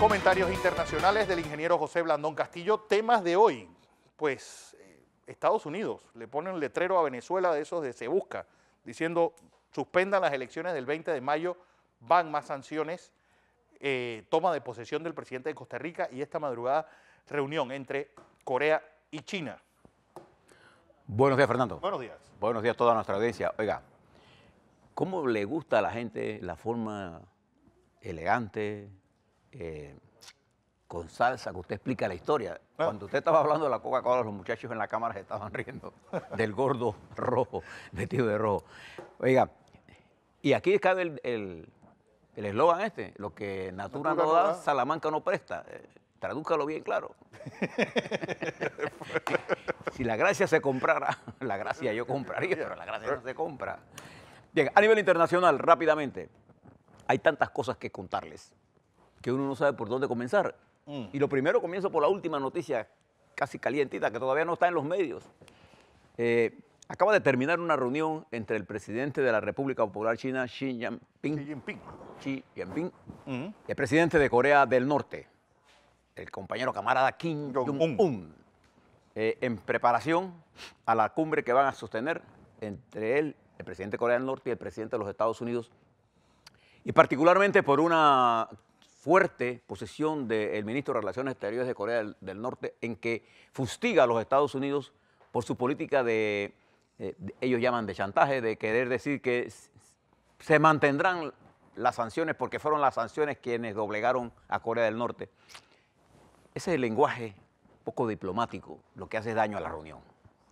Comentarios internacionales del ingeniero José Blandón Castillo. Temas de hoy, pues Estados Unidos le pone un letrero a Venezuela de esos de Se Busca, diciendo suspendan las elecciones del 20 de mayo, van más sanciones, toma de posesión del presidente de Costa Rica y esta madrugada reunión entre Corea y China. Buenos días, Fernando. Buenos días. Buenos días a toda nuestra audiencia. Oiga, ¿cómo le gusta a la gente la forma elegante, con salsa, que usted explica la historia? Cuando usted estaba hablando de la Coca-Cola, los muchachos en la cámara se estaban riendo del gordo rojo, vestido de rojo. Oiga, y aquí cabe el eslogan este, lo que Natura no da, Salamanca no presta. Tradúzcalo bien claro. Si la gracia se comprara, la gracia yo compraría, pero la gracia no se compra. Bien, a nivel internacional, rápidamente, hay tantas cosas que contarles que uno no sabe por dónde comenzar. Y lo primero comienzo por la última noticia, casi calientita, que todavía no está en los medios. Acaba de terminar una reunión entre el presidente de la República Popular China, Xi Jinping, y el presidente de Corea del Norte, el compañero camarada Kim Jong-un, en preparación a la cumbre que van a sostener entre él, el presidente de Corea del Norte, y el presidente de los Estados Unidos, y particularmente por una fuerte posición del ministro de Relaciones Exteriores de Corea del Norte, en que fustiga a los Estados Unidos por su política de ellos llaman de chantaje, de querer decir que se mantendrán las sanciones porque fueron las sanciones quienes doblegaron a Corea del Norte. Ese es el lenguaje poco diplomático, lo que hace daño a la reunión.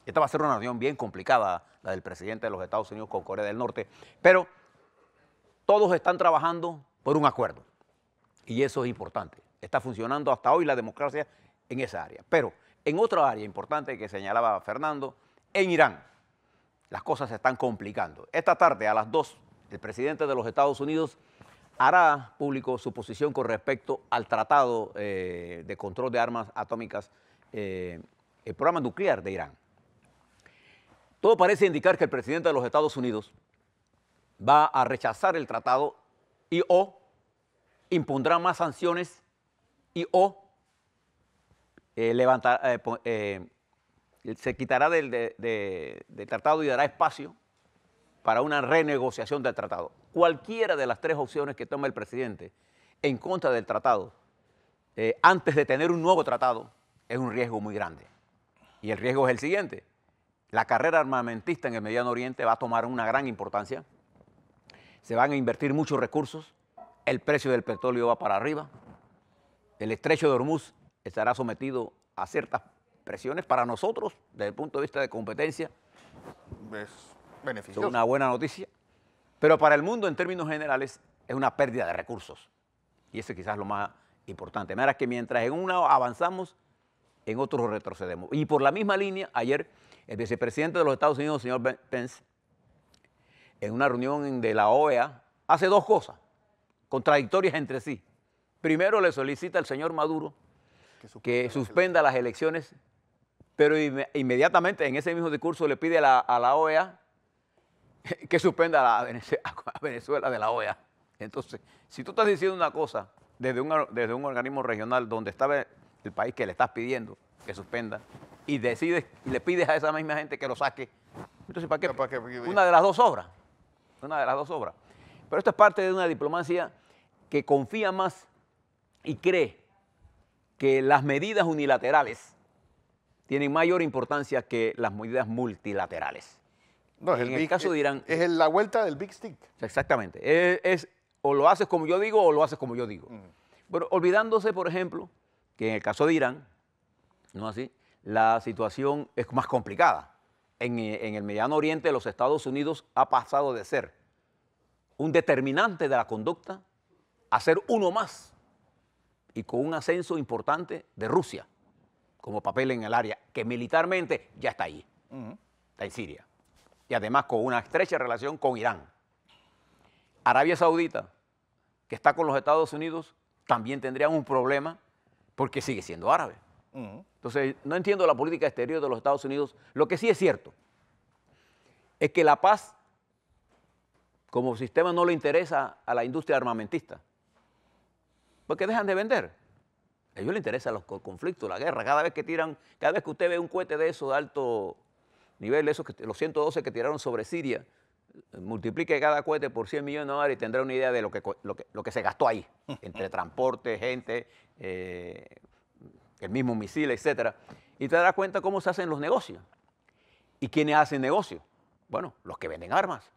Esta va a ser una reunión bien complicada, la del presidente de los Estados Unidos con Corea del Norte, pero todos están trabajando por un acuerdo y eso es importante. Está funcionando hasta hoy la democracia en esa área. Pero en otra área importante que señalaba Fernando, en Irán, las cosas se están complicando. Esta tarde a las 2, el presidente de los Estados Unidos hará público su posición con respecto al tratado de control de armas atómicas, el programa nuclear de Irán. Todo parece indicar que el presidente de los Estados Unidos va a rechazar el tratado y o impondrá más sanciones y o se quitará del tratado y dará espacio para una renegociación del tratado. Cualquiera de las tres opciones que tome el presidente en contra del tratado, antes de tener un nuevo tratado, es un riesgo muy grande. Y el riesgo es el siguiente: la carrera armamentista en el Mediano Oriente va a tomar una gran importancia, se van a invertir muchos recursos, el precio del petróleo va para arriba, el estrecho de Hormuz estará sometido a ciertas presiones para nosotros, desde el punto de vista de competencia. Es beneficioso. Es una buena noticia, pero para el mundo en términos generales es una pérdida de recursos. Y eso quizás es lo más importante. Mira que mientras en una avanzamos, en otros retrocedemos. Y por la misma línea, ayer el vicepresidente de los Estados Unidos, el señor Pence, en una reunión de la OEA, hace dos cosas contradictorias entre sí. Primero le solicita al señor Maduro que suspenda las elecciones, pero inmediatamente en ese mismo discurso le pide a la OEA que suspenda a Venezuela de la OEA. Entonces, si tú estás diciendo una cosa desde un organismo regional donde está el país que le estás pidiendo que suspenda y decides y le pides a esa misma gente que lo saque, entonces ¿para qué? Una de las dos obras. Una de las dos obras. Pero esto es parte de una diplomacia que confía más y cree que las medidas unilaterales tienen mayor importancia que las medidas multilaterales. No, en el caso de Irán... Es la vuelta del Big Stick. Exactamente. O lo haces como yo digo o lo haces como yo digo. Pero olvidándose, por ejemplo, que en el caso de Irán, no así, la situación es más complicada. En el Mediano Oriente, los Estados Unidos ha pasado de ser un determinante de la conducta a ser uno más y con un ascenso importante de Rusia como papel en el área, que militarmente ya está ahí, está en Siria, y además con una estrecha relación con Irán. Arabia Saudita, que está con los Estados Unidos, también tendría un problema porque sigue siendo árabe. Entonces, no entiendo la política exterior de los Estados Unidos. Lo que sí es cierto es que la paz como sistema no le interesa a la industria armamentista, porque dejan de vender. A ellos les interesan los conflictos, la guerra. Cada vez que usted ve un cohete de esos de alto nivel, esos los 112 que tiraron sobre Siria, multiplique cada cohete por 100 millones de dólares y tendrá una idea de lo que se gastó ahí, entre transporte, gente, el mismo misil, etcétera. Y te darás cuenta cómo se hacen los negocios. ¿Y quiénes hacen negocios? Bueno, los que venden armas.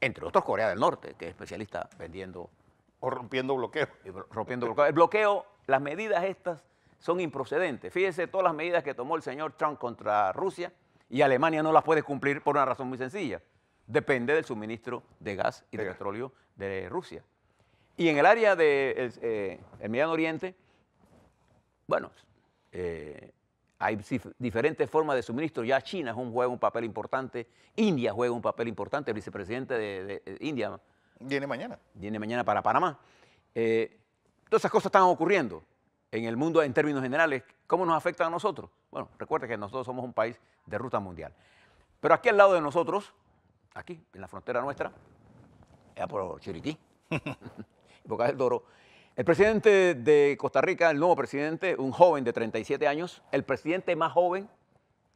Entre otros, Corea del Norte, que es especialista vendiendo. O rompiendo bloqueos. Rompiendo bloqueo. El bloqueo, las medidas estas son improcedentes. Fíjese todas las medidas que tomó el señor Trump contra Rusia y Alemania no las puede cumplir por una razón muy sencilla. Depende del suministro de gas y de petróleo de Rusia. Y en el área del Mediano Oriente, bueno, hay diferentes formas de suministro. Ya China juega un papel importante, India juega un papel importante, el vicepresidente de India Viene mañana. Viene mañana para Panamá. Todas esas cosas están ocurriendo en el mundo en términos generales. ¿Cómo nos afectan a nosotros? Bueno, recuerde que nosotros somos un país de ruta mundial. Pero aquí al lado de nosotros, aquí en la frontera nuestra, allá por Chiriquí, Boca del Toro, el presidente de Costa Rica, el nuevo presidente, un joven de 37 años, el presidente más joven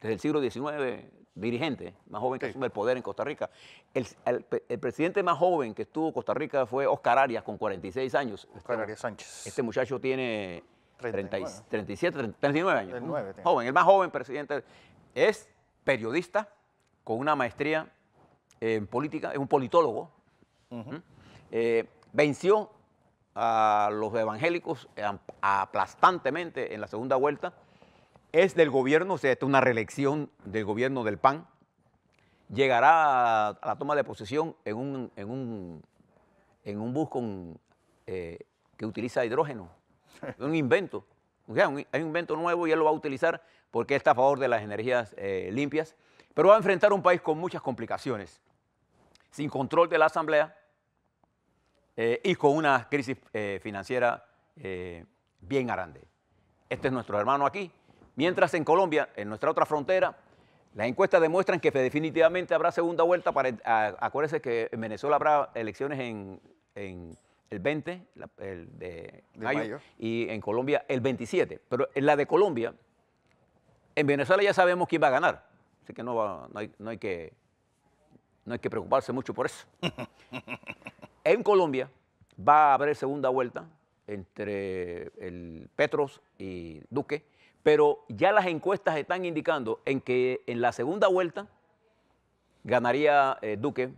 desde el siglo XIX, dirigente, más joven que asume el poder en Costa Rica. El presidente más joven que estuvo en Costa Rica fue Oscar Arias, con 46 años. Oscar Arias Sánchez. Este muchacho tiene 39. 39 años. 39, joven, el más joven presidente. Es periodista con una maestría en política, es un politólogo. Venció a los evangélicos aplastantemente en la segunda vuelta. Es del gobierno, o sea, esta es una reelección del gobierno del PAN. Llegará a la toma de posesión en un bus que utiliza hidrógeno. Es un invento. O sea, hay un invento nuevo y él lo va a utilizar porque está a favor de las energías limpias. Pero va a enfrentar un país con muchas complicaciones, sin control de la Asamblea y con una crisis financiera bien grande. Este es nuestro hermano aquí. Mientras en Colombia, en nuestra otra frontera, las encuestas demuestran que definitivamente habrá segunda vuelta. Acuérdense que en Venezuela habrá elecciones en el 20 de mayo y en Colombia el 27. Pero en la de Colombia, en Venezuela ya sabemos quién va a ganar. Así que no hay que preocuparse mucho por eso. En Colombia va a haber segunda vuelta entre el Petros y Duque, pero ya las encuestas están indicando en que en la segunda vuelta ganaría Duque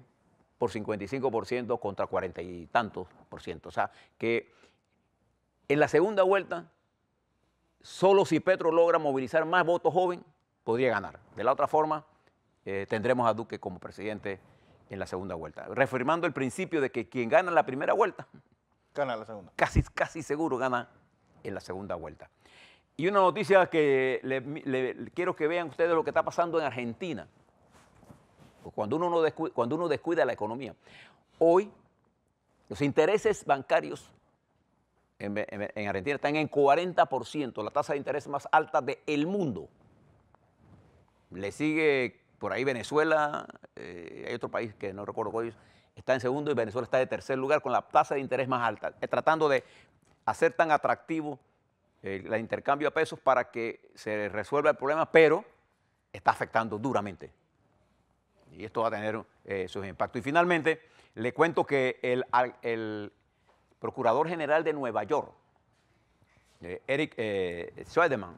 por 55% contra 40 y tantos por ciento. O sea, que en la segunda vuelta, solo si Petro logra movilizar más votos jóvenes, podría ganar. De la otra forma, tendremos a Duque como presidente en la segunda vuelta. Reafirmando el principio de que quien gana en la primera vuelta, gana la segunda. Casi seguro gana en la segunda vuelta. Y una noticia que quiero que vean ustedes lo que está pasando en Argentina. Pues cuando uno descuida la economía. Hoy, los intereses bancarios en Argentina están en 40%, la tasa de interés más alta del mundo. Le sigue por ahí Venezuela, hay otro país que no recuerdo cuál es, está en segundo y Venezuela está de tercer lugar con la tasa de interés más alta, tratando de hacer tan atractivo el intercambio a pesos para que se resuelva el problema, pero está afectando duramente. Y esto va a tener sus impactos. Y finalmente, le cuento que el Procurador General de Nueva York, Eric Schweideman,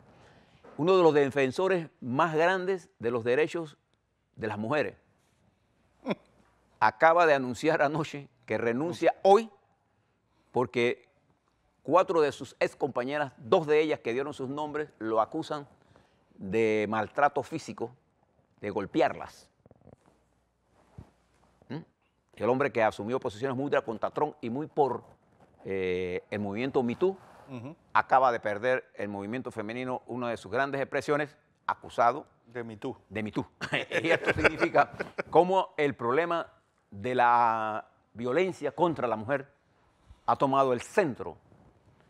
uno de los defensores más grandes de los derechos de las mujeres, acaba de anunciar anoche que renuncia hoy porque 4 de sus ex compañeras, 2 de ellas que dieron sus nombres, lo acusan de maltrato físico, de golpearlas. El hombre que asumió posiciones muy contra Trump y muy por el movimiento Me Too, acaba de perder el movimiento femenino, una de sus grandes expresiones, acusado de Me Too. De Me Too. Y esto significa cómo el problema de la violencia contra la mujer ha tomado el centro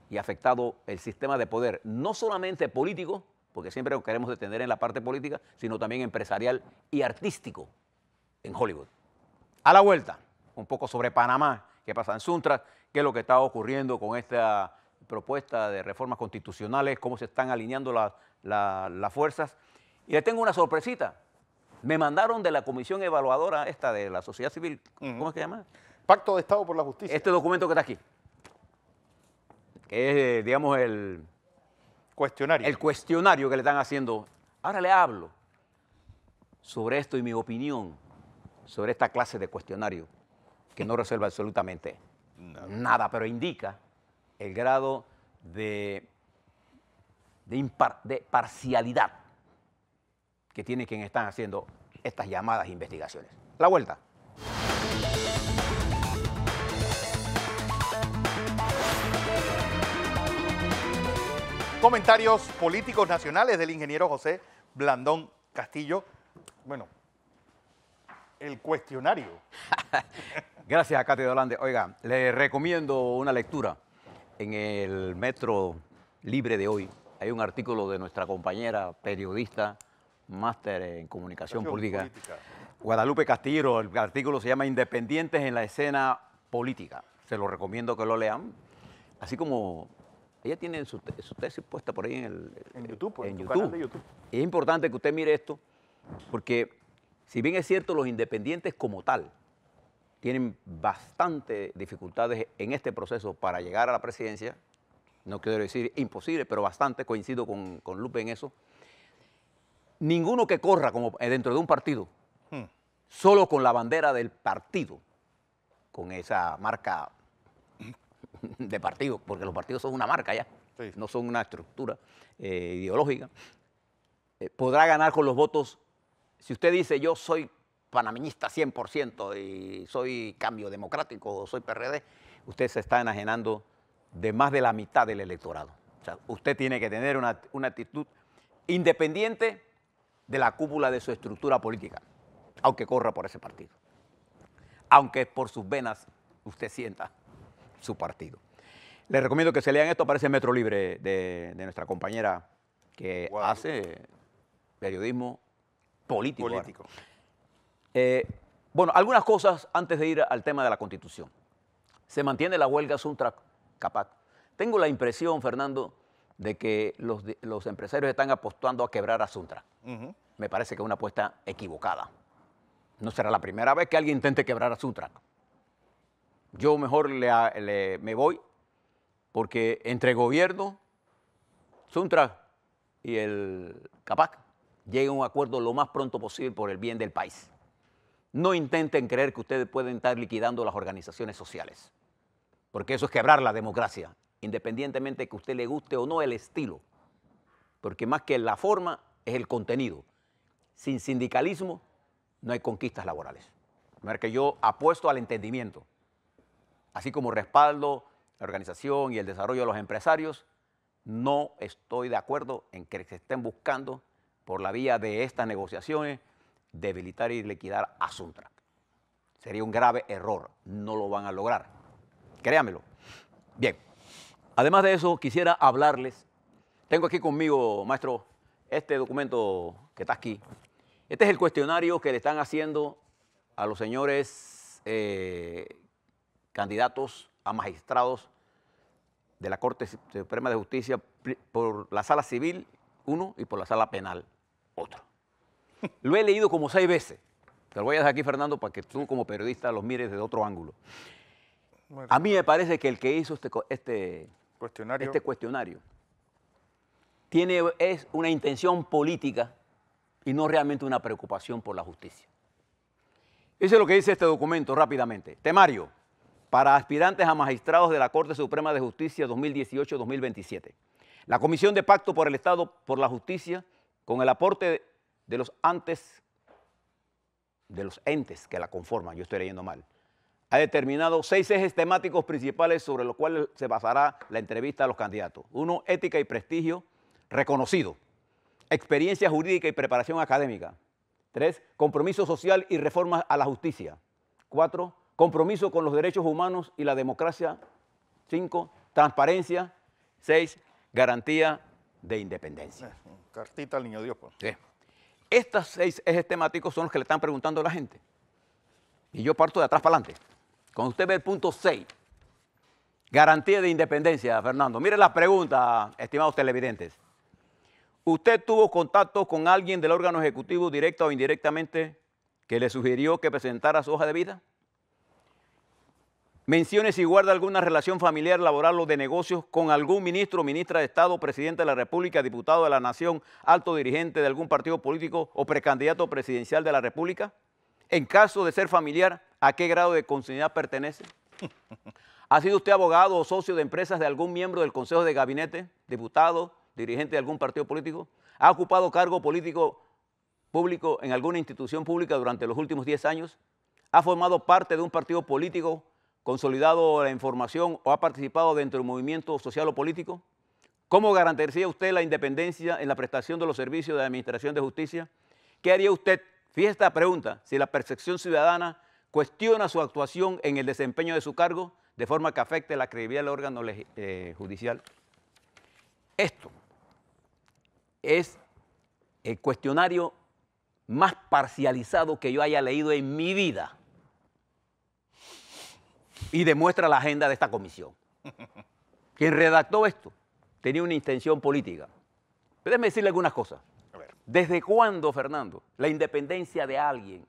y ha afectado el sistema de poder, no solamente político, porque siempre lo queremos detener en la parte política, sino también empresarial y artístico en Hollywood. A la vuelta, un poco sobre Panamá, qué pasa en Suntra, qué es lo que está ocurriendo con esta propuesta de reformas constitucionales, cómo se están alineando las fuerzas. Y le tengo una sorpresita. Me mandaron de la comisión evaluadora esta de la sociedad civil, ¿cómo es que se llama? Pacto de Estado por la Justicia. Este documento que está aquí, que es, digamos, el cuestionario que le están haciendo. Ahora le hablo sobre esto y mi opinión sobre esta clase de cuestionario que no resuelve absolutamente nada, pero indica el grado de parcialidad que tienen quienes están haciendo estas llamadas investigaciones. La vuelta. Comentarios políticos nacionales del ingeniero José Blandón Castillo. Bueno, el cuestionario. Gracias a Katy Dolande. Oiga, le recomiendo una lectura. En el Metro Libre de hoy hay un artículo de nuestra compañera periodista, máster en comunicación política, Guadalupe Castillero. El artículo se llama Independientes en la escena política. Se lo recomiendo que lo lean. Así como ella tiene su tesis puesta por ahí en YouTube, en tu YouTube. canal de YouTube. Y es importante que usted mire esto, porque si bien es cierto, los independientes como tal tienen bastante dificultades en este proceso para llegar a la presidencia, no quiero decir imposible, pero bastante, coincido con Lupe en eso. Ninguno que corra como dentro de un partido, solo con la bandera del partido, con esa marca de partido, porque los partidos son una marca ya, sí, no son una estructura ideológica, podrá ganar con los votos. Si usted dice yo soy panameñista 100% y soy Cambio Democrático o soy PRD, usted se está enajenando de más de la mitad del electorado. O sea, usted tiene que tener una actitud independiente de la cúpula de su estructura política, aunque corra por ese partido, aunque por sus venas usted sienta su partido. Les recomiendo que se lean esto, aparece en Metro Libre de nuestra compañera que hace periodismo político. Bueno, algunas cosas antes de ir al tema de la Constitución. Se mantiene la huelga Suntra-Capac. Tengo la impresión, Fernando, de que los empresarios están apostando a quebrar a Suntra. Me parece que es una apuesta equivocada. No será la primera vez que alguien intente quebrar a Suntra. Yo mejor me voy porque entre gobierno, Suntra y el Capac lleguen a un acuerdo lo más pronto posible por el bien del país. No intenten creer que ustedes pueden estar liquidando las organizaciones sociales, porque eso es quebrar la democracia, independientemente de que a usted le guste o no el estilo, porque más que la forma es el contenido. Sin sindicalismo no hay conquistas laborales. De manera que yo apuesto al entendimiento, así como respaldo la organización y el desarrollo de los empresarios. No estoy de acuerdo en que se estén buscando por la vía de estas negociaciones debilitar y liquidar a Suntra. Sería un grave error, no lo van a lograr, créanmelo. Bien, además de eso quisiera hablarles, tengo aquí conmigo, maestro, este documento que está aquí. Este es el cuestionario que le están haciendo a los señores candidatos a magistrados de la Corte Suprema de Justicia por la Sala Civil, uno, y por la Sala Penal, otro. Lo he leído como 6 veces. Te lo voy a dejar aquí, Fernando, para que tú como periodista los mires desde otro ángulo. Bueno, a mí me parece que el que hizo este cuestionario es una intención política y no realmente una preocupación por la justicia. Eso es lo que dice este documento rápidamente. Temario para aspirantes a magistrados de la Corte Suprema de Justicia 2018-2027. La Comisión de Pacto por el Estado por la Justicia, con el aporte de los entes que la conforman, yo estoy leyendo mal, ha determinado 6 ejes temáticos principales sobre los cuales se basará la entrevista a los candidatos. 1, ética y prestigio reconocido. Experiencia jurídica y preparación académica. 3, compromiso social y reformas a la justicia. 4, compromiso con los derechos humanos y la democracia. 5, transparencia. 6, garantía de independencia. Cartita al niño Dios, pues. Sí. Estos 6 ejes temáticos son los que le están preguntando a la gente. Y yo parto de atrás para adelante. Cuando usted ve el punto 6, Garantía de independencia, Fernando. Mire la pregunta, estimados televidentes. ¿Usted tuvo contacto con alguien del órgano ejecutivo, directa o indirectamente, que le sugirió que presentara su hoja de vida? Mencione si guarda alguna relación familiar, laboral o de negocios con algún ministro o ministra de Estado, presidente de la República, diputado de la Nación, alto dirigente de algún partido político o precandidato presidencial de la República. En caso de ser familiar, ¿a qué grado de consanguinidad pertenece? ¿Ha sido usted abogado o socio de empresas de algún miembro del Consejo de Gabinete, diputado, dirigente de algún partido político? ¿Ha ocupado cargo político público en alguna institución pública durante los últimos 10 años? ¿Ha formado parte de un partido político consolidado la información o ha participado dentro del movimiento social o político? ¿Cómo garantizaría usted la independencia en la prestación de los servicios de la Administración de Justicia? ¿Qué haría usted? Fíjese esta pregunta, si la percepción ciudadana cuestiona su actuación en el desempeño de su cargo de forma que afecte la credibilidad del órgano judicial. Esto es el cuestionario más parcializado que yo haya leído en mi vida y demuestra la agenda de esta comisión. Quien redactó esto tenía una intención política. Pero déjeme decirle algunas cosas. ¿Desde cuándo, Fernando, la independencia de alguien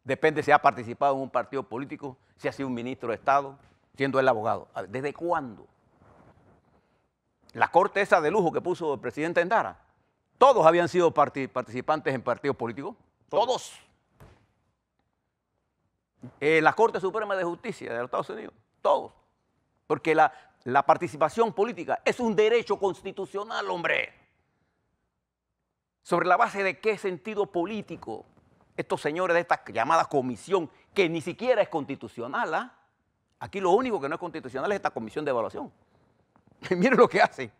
depende si ha participado en un partido político, si ha sido un ministro de Estado, siendo él abogado? A ver, ¿desde cuándo? La corte esa de lujo que puso el presidente Endara, todos habían sido participantes en partidos políticos, todos. La Corte Suprema de Justicia de los Estados Unidos, todos. Porque la participación política es un derecho constitucional, hombre. ¿Sobre la base de qué sentido político estos señores de esta llamada comisión, que ni siquiera es constitucional? ¿Ah? Aquí lo único que no es constitucional es esta comisión de evaluación. Miren lo que hace.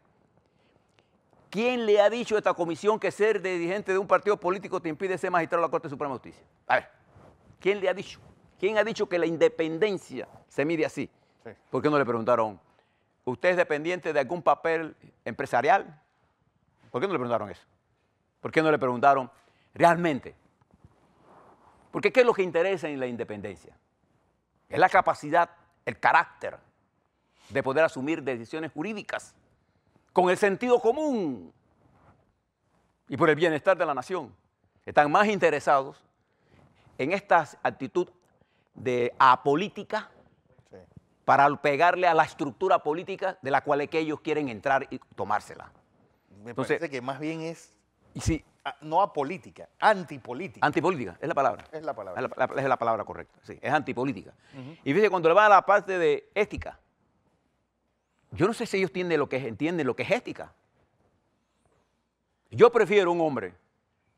¿Quién le ha dicho a esta comisión que ser dirigente de un partido político te impide ser magistrado de la Corte Suprema de Justicia? A ver, ¿quién le ha dicho? ¿Quién ha dicho que la independencia se mide así? Sí. ¿Por qué no le preguntaron, ¿usted es dependiente de algún papel empresarial? ¿Por qué no le preguntaron eso? ¿Por qué no le preguntaron realmente? Porque ¿qué es lo que interesa en la independencia? Es la capacidad, el carácter de poder asumir decisiones jurídicas con el sentido común y por el bienestar de la nación. Están más interesados en esta actitud de apolítica, sí, para pegarle a la estructura política de la cual es que ellos quieren entrar y tomársela. Me parece que más bien es, sí, no apolítica, antipolítica. Antipolítica, es la palabra. Es la palabra. Es la palabra correcta, sí, es antipolítica. Y fíjese, cuando le va a la parte de ética, yo no sé si ellos entienden lo que es ética. Yo prefiero un hombre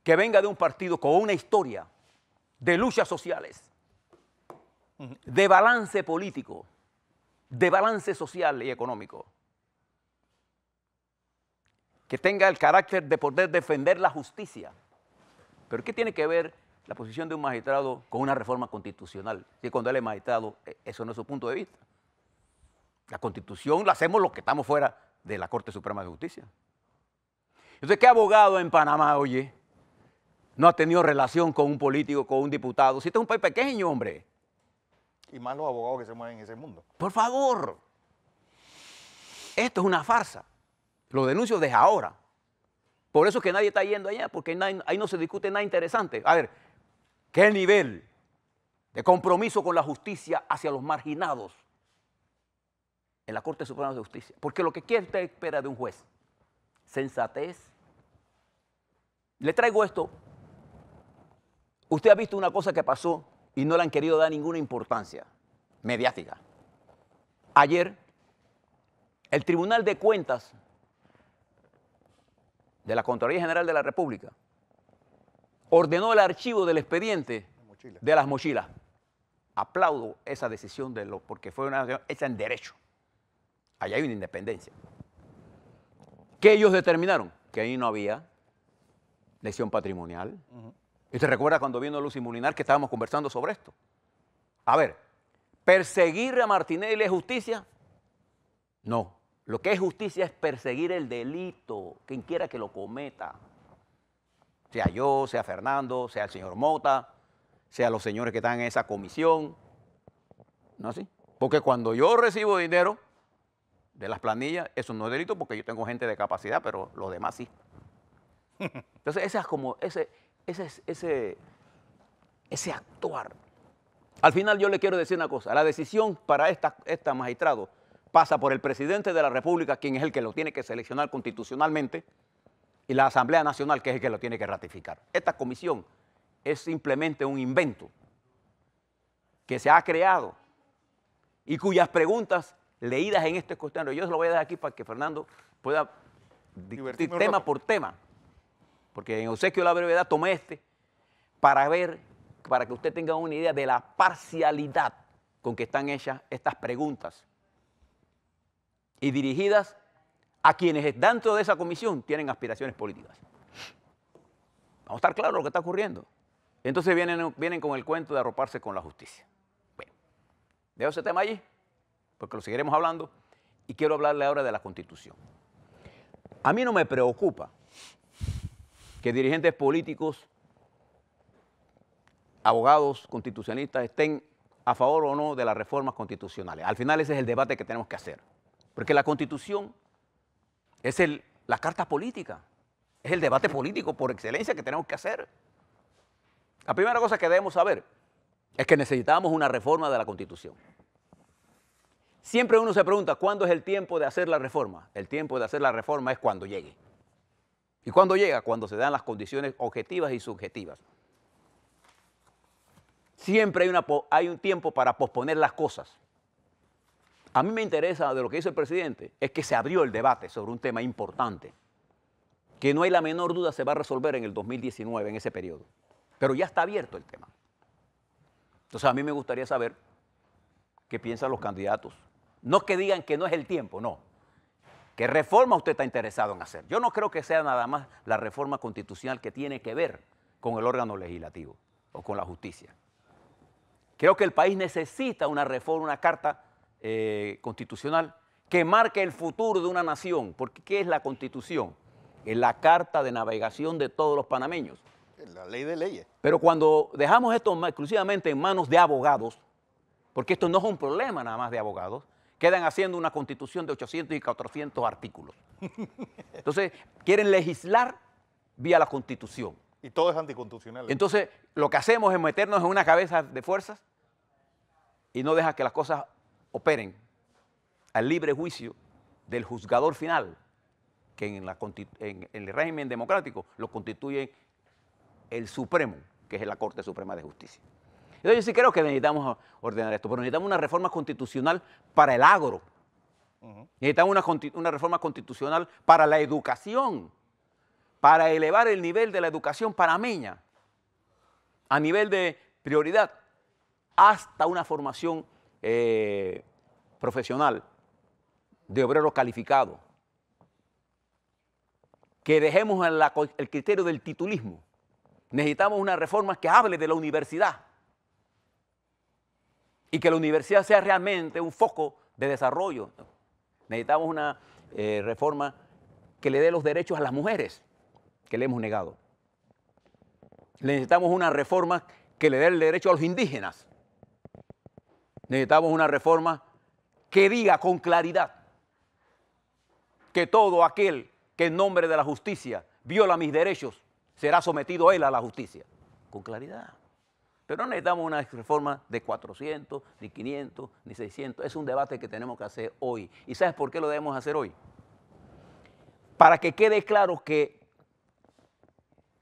que venga de un partido con una historia de luchas sociales, de balance político, de balance social y económico, que tenga el carácter de poder defender la justicia. Pero ¿qué tiene que ver la posición de un magistrado con una reforma constitucional? Si cuando él es magistrado, eso no es su punto de vista. La Constitución la hacemos los que estamos fuera de la Corte Suprema de Justicia. Entonces, ¿qué abogado en Panamá, oye, no ha tenido relación con un político, con un diputado? Si este es un país pequeño, hombre. Y más los abogados que se mueven en ese mundo. Por favor. Esto es una farsa. Lo denuncio desde ahora. Por eso es que nadie está yendo allá, porque ahí no se discute nada interesante. A ver, ¿qué nivel de compromiso con la justicia hacia los marginados en la Corte Suprema de Justicia? Porque lo que usted espera de un juez, sensatez. Le traigo esto. Usted ha visto una cosa que pasó y no le han querido dar ninguna importancia mediática. Ayer, el Tribunal de Cuentas de la Contraloría General de la República ordenó el archivo del expediente de las mochilas. Aplaudo esa decisión porque fue una decisión hecha en derecho. Allá hay una independencia. ¿Qué ellos determinaron? Que ahí no había lesión patrimonial. ¿Y te recuerda cuando vino Lucy Molinar que estábamos conversando sobre esto? A ver, ¿perseguir a Martinelli es justicia? No. Lo que es justicia es perseguir el delito, quien quiera que lo cometa. Sea yo, sea Fernando, sea el señor Mota, sea los señores que están en esa comisión. ¿No así? Porque cuando yo recibo dinero, de las planillas, eso no es delito porque yo tengo gente de capacidad, pero los demás sí. Entonces, ese actuar. Al final yo le quiero decir una cosa, la decisión para esta magistrado pasa por el presidente de la República, quien es el que lo tiene que seleccionar constitucionalmente, y la Asamblea Nacional, que es el que lo tiene que ratificar. Esta comisión es simplemente un invento que se ha creado y cuyas preguntas leídas en este cuestionario, yo se lo voy a dejar aquí para que Fernando pueda discutir tema por tema, porque en obsequio de la brevedad tomé para que usted tenga una idea de la parcialidad con que están hechas estas preguntas y dirigidas a quienes dentro de esa comisión tienen aspiraciones políticas. Vamos a estar claros de lo que está ocurriendo. Entonces vienen con el cuento de arroparse con la justicia. Bueno, dejo ese tema allí, porque lo seguiremos hablando, y quiero hablarle ahora de la Constitución. A mí no me preocupa que dirigentes políticos, abogados constitucionalistas estén a favor o no de las reformas constitucionales. Al final ese es el debate que tenemos que hacer. Porque la Constitución es la carta política, es el debate político por excelencia que tenemos que hacer. La primera cosa que debemos saber es que necesitamos una reforma de la Constitución. Siempre uno se pregunta, ¿cuándo es el tiempo de hacer la reforma? El tiempo de hacer la reforma es cuando llegue. ¿Y cuándo llega? Cuando se dan las condiciones objetivas y subjetivas. Siempre hay un tiempo para posponer las cosas. A mí me interesa de lo que hizo el presidente, es que se abrió el debate sobre un tema importante, que no hay la menor duda se va a resolver en el 2019, en ese periodo. Pero ya está abierto el tema. Entonces a mí me gustaría saber qué piensan los candidatos. No que digan que no es el tiempo, no. ¿Qué reforma usted está interesado en hacer? Yo no creo que sea nada más la reforma constitucional que tiene que ver con el órgano legislativo o con la justicia. Creo que el país necesita una reforma, una carta constitucional que marque el futuro de una nación. Porque ¿qué es la Constitución? Es la carta de navegación de todos los panameños. La ley de leyes. Pero cuando dejamos esto exclusivamente en manos de abogados, porque esto no es un problema nada más de abogados, quedan haciendo una constitución de 800 y 400 artículos. Entonces, quieren legislar vía la Constitución. Y todo es anticonstitucional. Entonces, lo que hacemos es meternos en una cabeza de fuerzas y no dejar que las cosas operen al libre juicio del juzgador final, que en el régimen democrático lo constituye el Supremo, que es la Corte Suprema de Justicia. Entonces, yo sí creo que necesitamos ordenar esto, pero necesitamos una reforma constitucional para el agro. Necesitamos una reforma constitucional para la educación, para elevar el nivel de la educación panameña a nivel de prioridad, hasta una formación profesional de obrero calificado. Que dejemos el criterio del titulismo. Necesitamos una reforma que hable de la universidad y que la universidad sea realmente un foco de desarrollo. Necesitamos una reforma que le dé los derechos a las mujeres que le hemos negado. Necesitamos una reforma que le dé el derecho a los indígenas. Necesitamos una reforma que diga con claridad que todo aquel que en nombre de la justicia viola mis derechos será sometido él a la justicia. Con claridad. Pero no necesitamos una reforma de 400, ni 500, ni 600. Es un debate que tenemos que hacer hoy. ¿Y sabes por qué lo debemos hacer hoy? Para que quede claro que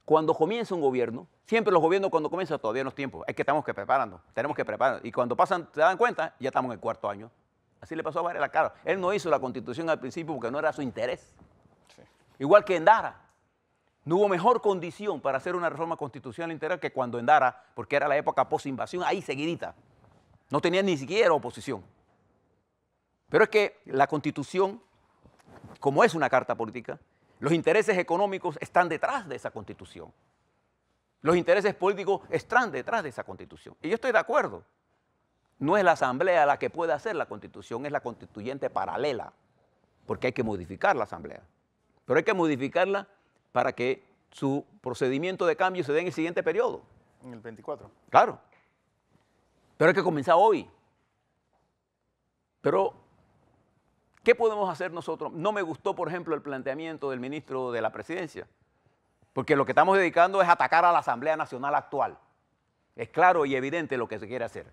cuando comienza un gobierno, siempre los gobiernos cuando comienzan todavía no es tiempo, es que estamos que preparando, tenemos que preparar. Y cuando pasan, se dan cuenta, ya estamos en el cuarto año. Así le pasó a Varela. Claro, él no hizo la Constitución al principio porque no era su interés. Sí. Igual que Endara. No hubo mejor condición para hacer una reforma constitucional integral que cuando Endara, porque era la época post-invasión, ahí seguidita. No tenía ni siquiera oposición. Pero es que la Constitución, como es una carta política, los intereses económicos están detrás de esa Constitución. Los intereses políticos están detrás de esa Constitución. Y yo estoy de acuerdo. No es la Asamblea la que puede hacer la Constitución, es la constituyente paralela, porque hay que modificar la Asamblea. Pero hay que modificarla para que su procedimiento de cambio se dé en el siguiente periodo. En el 24. Claro. Pero hay que comenzar hoy. Pero ¿Qué podemos hacer nosotros? No me gustó, por ejemplo, el planteamiento del ministro de la Presidencia, porque lo que estamos dedicando es atacar a la Asamblea Nacional actual. Es claro y evidente lo que se quiere hacer.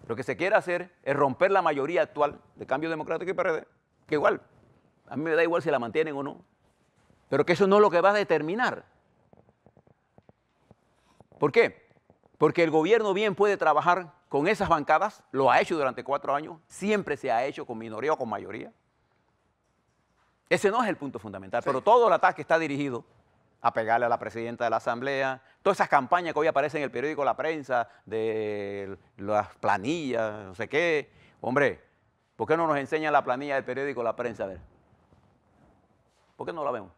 Lo que se quiere hacer es romper la mayoría actual de Cambio Democrático y PRD, que igual, a mí me da igual si la mantienen o no, pero que eso no es lo que va a determinar. ¿Por qué? Porque el gobierno bien puede trabajar con esas bancadas, lo ha hecho durante 4 años, siempre se ha hecho con minoría o con mayoría. Ese no es el punto fundamental, sí. Pero todo el ataque está dirigido a pegarle a la presidenta de la Asamblea, todas esas campañas que hoy aparecen en el periódico La Prensa, de las planillas, no sé qué. Hombre, ¿por qué no nos enseñan la planilla del periódico La Prensa? A ver, ¿por qué no la vemos?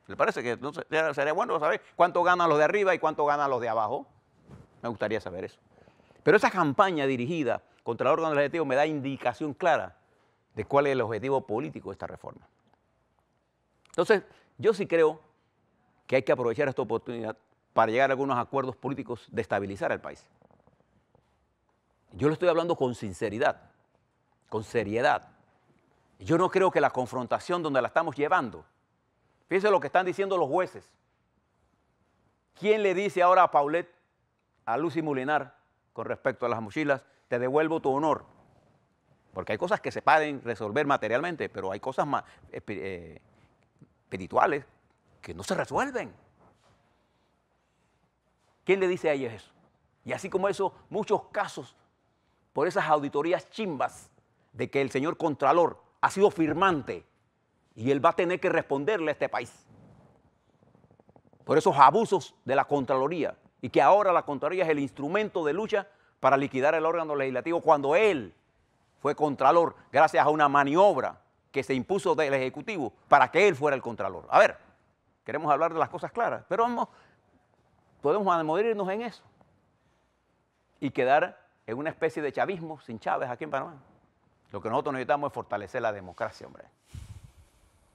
¿Le parece que no sería bueno saber cuánto ganan los de arriba y cuánto ganan los de abajo? Me gustaría saber eso. Pero esa campaña dirigida contra el órgano legislativo me da indicación clara de cuál es el objetivo político de esta reforma. Entonces, yo sí creo que hay que aprovechar esta oportunidad para llegar a algunos acuerdos políticos de estabilizar el país. Yo lo estoy hablando con sinceridad, con seriedad. Yo no creo que la confrontación donde la estamos llevando, fíjense lo que están diciendo los jueces. ¿Quién le dice ahora a Paulet, a Lucy Molinar, con respecto a las mochilas, te devuelvo tu honor? Porque hay cosas que se pueden resolver materialmente, pero hay cosas más espirituales que no se resuelven. ¿Quién le dice a ellos eso? Y así como eso, muchos casos por esas auditorías chimbas de que el señor Contralor ha sido firmante y él va a tener que responderle a este país por esos abusos de la Contraloría y que ahora la Contraloría es el instrumento de lucha para liquidar el órgano legislativo cuando él fue Contralor gracias a una maniobra que se impuso del Ejecutivo para que él fuera el Contralor. A ver, queremos hablar de las cosas claras, pero podemos morirnos en eso y quedar en una especie de chavismo sin Chávez aquí en Panamá. Lo que nosotros necesitamos es fortalecer la democracia, hombre.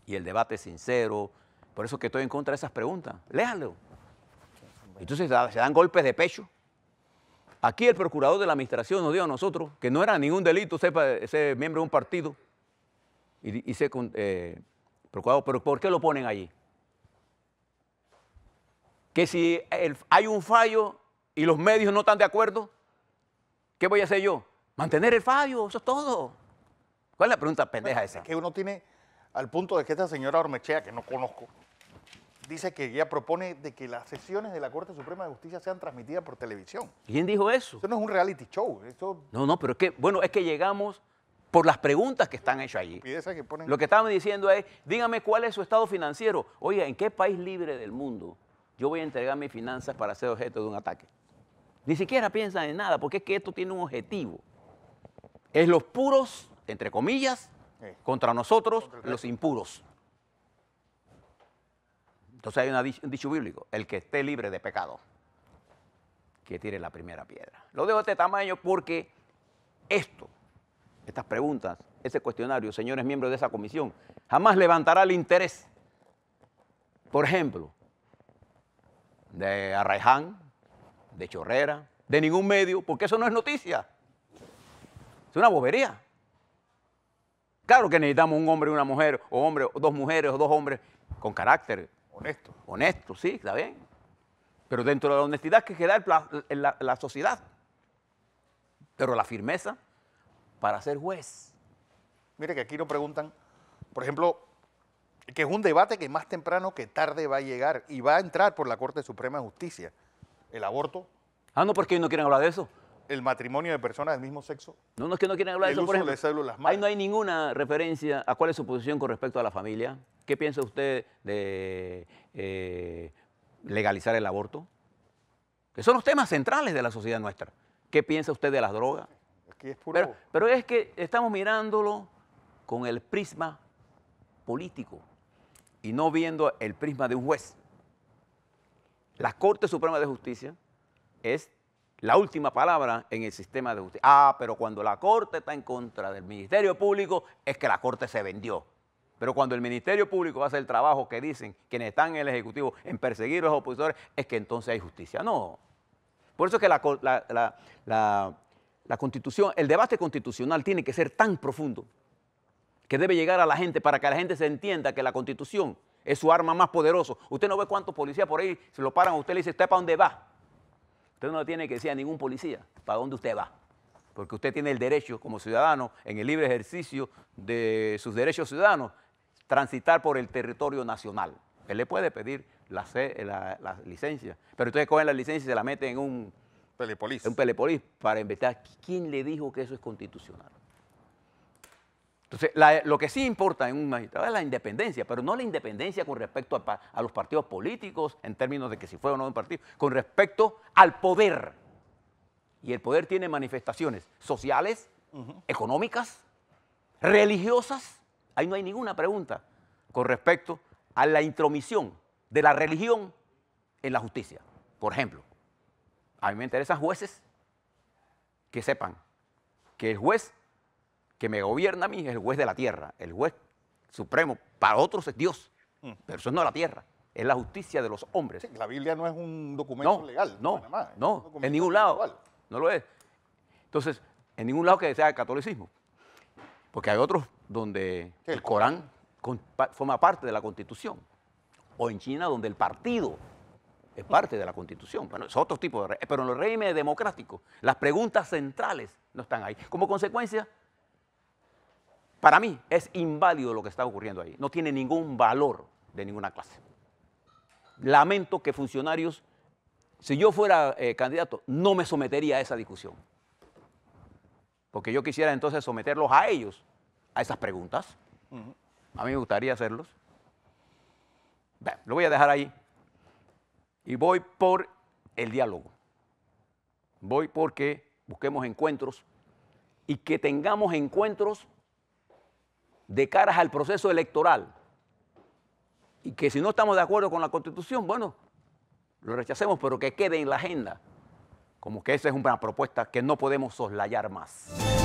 Y el debate sincero. Por eso que estoy en contra de esas preguntas. Léanlo. Entonces se dan golpes de pecho. Aquí el procurador de la administración nos dijo a nosotros que no era ningún delito ser miembro de un partido y ser procurador. ¿Pero por qué lo ponen allí? Que si hay un fallo y los medios no están de acuerdo, ¿qué voy a hacer yo? Mantener el fallo, eso es todo. ¿Cuál es la pregunta pendeja esa? Es que uno tiene al punto de que esta señora Ormechea, que no conozco, dice que ella propone de que las sesiones de la Corte Suprema de Justicia sean transmitidas por televisión. ¿Quién dijo eso? Eso no es un reality show. Esto... No, pero es que, bueno, es que llegamos por las preguntas que están hechas allí. Lo que estaban diciendo es, dígame cuál es su estado financiero. Oiga, ¿en qué país libre del mundo yo voy a entregar mis finanzas para ser objeto de un ataque? Ni siquiera piensan en nada, porque es que esto tiene un objetivo. Es los puros, entre comillas, contra nosotros, los impuros. Entonces hay un dicho bíblico, el que esté libre de pecado, que tire la primera piedra. Lo dejo de este tamaño porque estas preguntas, ese cuestionario, señores miembros de esa comisión, jamás levantará el interés, por ejemplo, de Arraiján, de Chorrera, de ningún medio, porque eso no es noticia. Es una bobería. Claro que necesitamos un hombre y una mujer, o dos mujeres o dos hombres con carácter. Honesto. Honesto, sí, está bien. Pero dentro de la honestidad que queda la sociedad. Pero la firmeza para ser juez. Mire que aquí nos preguntan, por ejemplo, que es un debate que más temprano que tarde va a llegar y va a entrar por la Corte Suprema de Justicia. El aborto. Ah, no, porque no quieren hablar de eso. El matrimonio de personas del mismo sexo. No es que no quieren hablar de eso, por ejemplo. El uso de células madre. Ahí no hay ninguna referencia a cuál es su posición con respecto a la familia. ¿Qué piensa usted de legalizar el aborto? Que son los temas centrales de la sociedad nuestra. ¿Qué piensa usted de las drogas? Aquí es puro... pero es que estamos mirándolo con el prisma político y no viendo el prisma de un juez. La Corte Suprema de Justicia es la última palabra en el sistema de justicia. Ah, pero cuando la Corte está en contra del Ministerio Público, es que la Corte se vendió. Pero cuando el Ministerio Público hace el trabajo que dicen quienes están en el Ejecutivo en perseguir a los opositores, es que entonces hay justicia. No. Por eso es que La Constitución, el debate constitucional tiene que ser tan profundo que debe llegar a la gente para que la gente se entienda que la Constitución es su arma más poderosa. Usted no ve cuántos policías por ahí se lo paran a usted y le dice, ¿usted para dónde va? Usted no le tiene que decir a ningún policía para dónde usted va, porque usted tiene el derecho como ciudadano, en el libre ejercicio de sus derechos ciudadanos, transitar por el territorio nacional. Él le puede pedir la licencia, pero ustedes cogen la licencia y se la meten en un pelepolis para investigar quién le dijo que eso es constitucional. Entonces, lo que sí importa en un magistrado es la independencia, pero no la independencia con respecto a los partidos políticos, en términos de que si fue o no un partido, con respecto al poder. Y el poder tiene manifestaciones sociales, económicas, religiosas. Ahí no hay ninguna pregunta con respecto a la intromisión de la religión en la justicia. Por ejemplo, a mí me interesan jueces que sepan que el juez que me gobierna a mí es el juez de la tierra, el juez supremo. Para otros es Dios, pero eso no es la tierra, es la justicia de los hombres. Sí, la Biblia no es un documento legal. No, en ningún lado, no lo es. Entonces, en ningún lado que sea el catolicismo, porque hay otros donde el Corán forma parte de la Constitución, o en China donde el partido es parte de la Constitución. Bueno, es otro tipo de pero en los regímenes democráticos las preguntas centrales no están ahí. Como consecuencia, para mí es inválido lo que está ocurriendo ahí. No tiene ningún valor de ninguna clase. Lamento que funcionarios, si yo fuera candidato, no me sometería a esa discusión. Porque yo quisiera entonces someterlos a ellos, a esas preguntas. A mí me gustaría hacerlos. Bueno, lo voy a dejar ahí. Y voy por el diálogo. Voy porque busquemos encuentros y que tengamos encuentros de caras al proceso electoral, y que si no estamos de acuerdo con la Constitución, bueno, lo rechacemos, pero que quede en la agenda, como que esa es una propuesta que no podemos soslayar más.